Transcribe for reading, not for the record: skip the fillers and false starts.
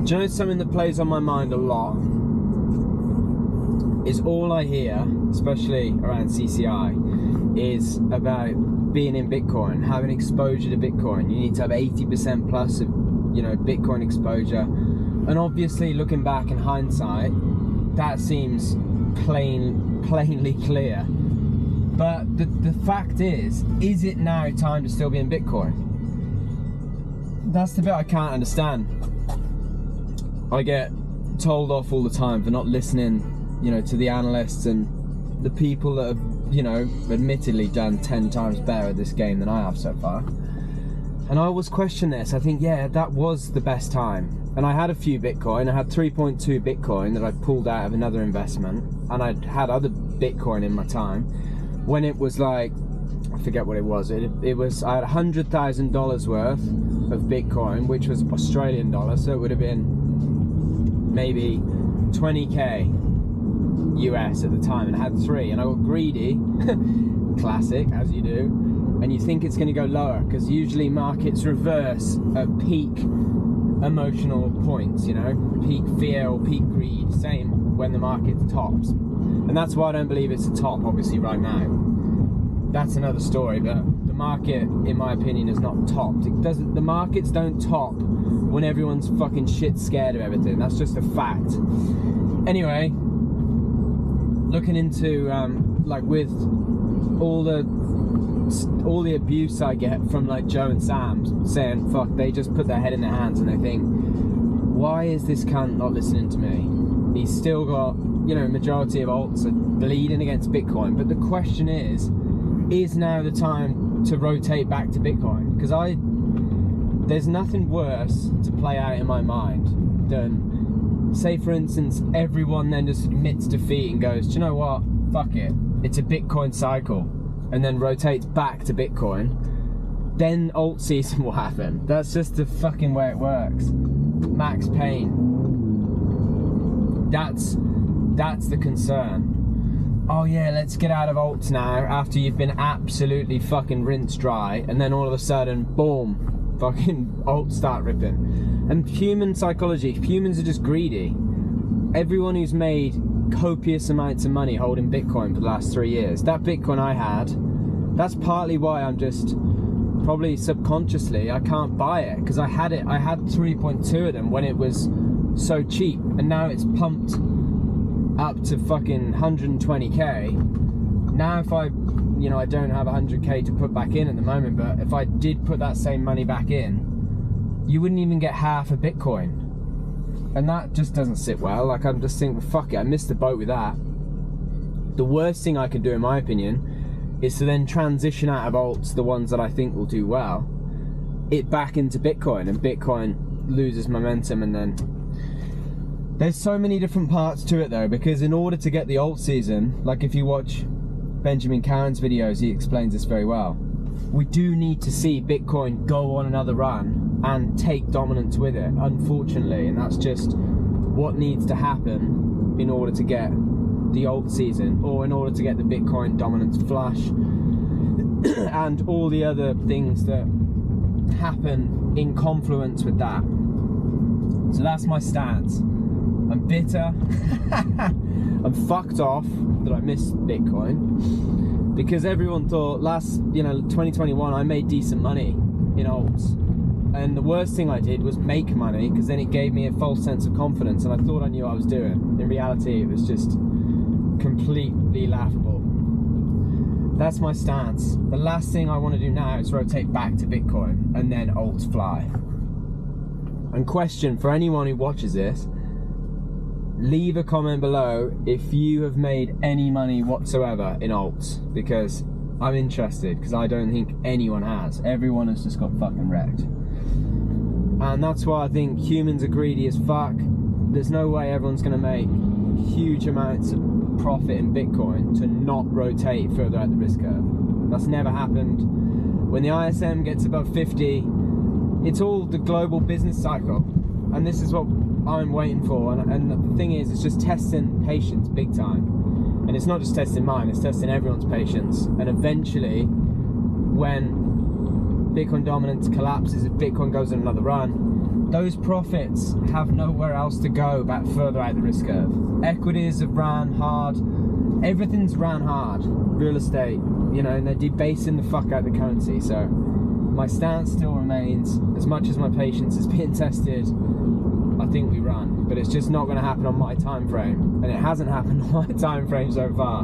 Do you know something that plays on my mind a lot? Is all I hear, especially around CCI, is about being in Bitcoin, having exposure to Bitcoin. You need to have 80% plus of, Bitcoin exposure. And obviously, looking back in hindsight, that seems plainly clear. But the fact is it now time to still be in Bitcoin? That's the bit I can't understand. I get told off all the time for not listening, to the analysts and the people that have, admittedly done 10 times better at this game than I have so far. And I always question this. I think, yeah, that was the best time. And I had a few Bitcoin. I had 3.2 Bitcoin that I pulled out of another investment. And I'd had other Bitcoin in my time. When it was like, I forget what it was. It was, I had $100,000 worth of Bitcoin, which was Australian dollars. So it would have been maybe 20k US at the time. And I had 3. And I got greedy. Classic, as you do. And you think it's going to go lower, because usually markets reverse at peak emotional points, peak fear or peak greed, same when the market tops. And that's why I don't believe it's a top, obviously, right now. That's another story, but the market, in my opinion, is not topped. The markets don't top when everyone's fucking shit scared of everything. That's just a fact. Anyway, looking into, with all the abuse I get from Joe and Sam saying, fuck, they just put their head in their hands and they think, why is this cunt not listening to me? He's still got, majority of alts are bleeding against Bitcoin. But the question is now the time to rotate back to Bitcoin? Because there's nothing worse to play out in my mind than, say for instance, everyone then just admits defeat and goes, do you know what, fuck it, it's a Bitcoin cycle, and then rotates back to Bitcoin. Then alt season will happen. That's just the fucking way it works. Max Payne. That's the concern. Oh yeah, let's get out of alts now after you've been absolutely fucking rinsed dry, and then all of a sudden, boom, fucking alts start ripping. And human psychology, humans are just greedy. Everyone who's made copious amounts of money holding Bitcoin for the last 3 years, that Bitcoin I had, that's partly why I'm just, probably subconsciously, I can't buy it, because I had 3.2 of them when it was so cheap, and now it's pumped up to fucking 120k. Now if I don't have 100k to put back in at the moment, but if I did put that same money back in, you wouldn't even get half a Bitcoin. And that just doesn't sit well. I'm just thinking, well, fuck it, I missed the boat with that. The worst thing I can do, in my opinion, is to then transition out of alts, the ones that I think will do well, it back into Bitcoin, and Bitcoin loses momentum. And then there's so many different parts to it though, because in order to get the alt season, like if you watch Benjamin Cowen's videos, he explains this very well. We do need to see Bitcoin go on another run and take dominance with it, unfortunately, and that's just what needs to happen in order to get the alt season, or in order to get the Bitcoin dominance flush and all the other things that happen in confluence with that. So that's my stance. I'm bitter. I'm fucked off that I missed Bitcoin, because everyone thought 2021 I made decent money in alts, and the worst thing I did was make money, because then it gave me a false sense of confidence and I thought I knew what I was doing. In reality, it was just completely laughable. That's my stance. The last thing I want to do now is rotate back to Bitcoin and then alts fly. And question for anyone who watches this, leave a comment below if you have made any money whatsoever in alts, because I'm interested, because I don't think anyone has. Everyone has just got fucking wrecked. And that's why I think humans are greedy as fuck. There's no way everyone's going to make huge amounts of profit in Bitcoin to not rotate further out the risk curve. That's never happened. When the ISM gets above 50, it's all the global business cycle, and this is what I'm waiting for. And the thing is, it's just testing patience big time, and it's not just testing mine, it's testing everyone's patience. And eventually, when Bitcoin dominance collapses, if Bitcoin goes on another run, those profits have nowhere else to go but further out the risk curve. Equities have ran hard, everything's ran hard, real estate, you know, and they're debasing the fuck out of the currency. So my stance still remains, as much as my patience is being tested, I think we run, but it's just not going to happen on my time frame, and it hasn't happened on my time frame so far.